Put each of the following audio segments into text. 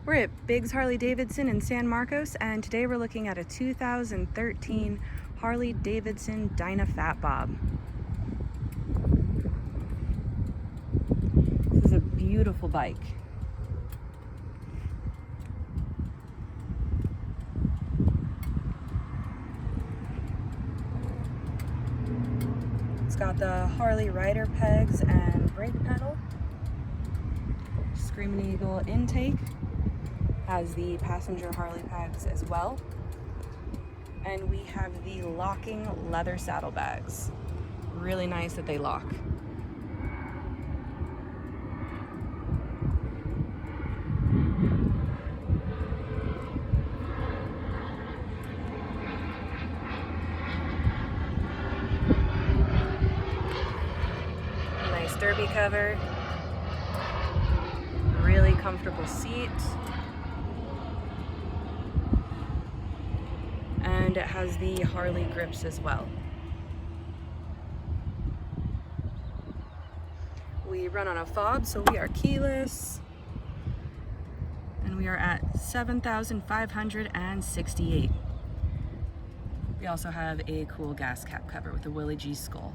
We're at Biggs Harley Davidson in San Marcos, and today we're looking at a 2013 Harley Davidson Dyna Fat Bob. This is a beautiful bike. It's got the Harley rider pegs and brake pedal. Screaming Eagle intake. Has the passenger Harley pegs as well. And we have the locking leather saddlebags. Really nice that they lock. Nice derby cover. Really comfortable seat. And it has the Harley grips as well. We run on a fob, so we are keyless. And we are at 7,568. We also have a cool gas cap cover with a Willie G skull.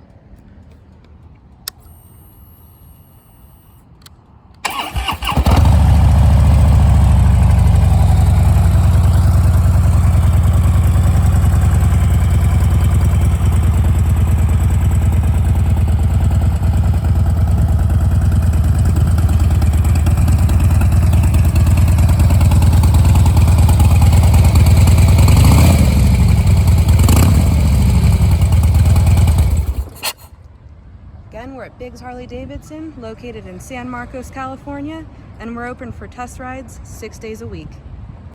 Again, we're at Biggs Harley Davidson, located in San Marcos, California, and we're open for test rides 6 days a week.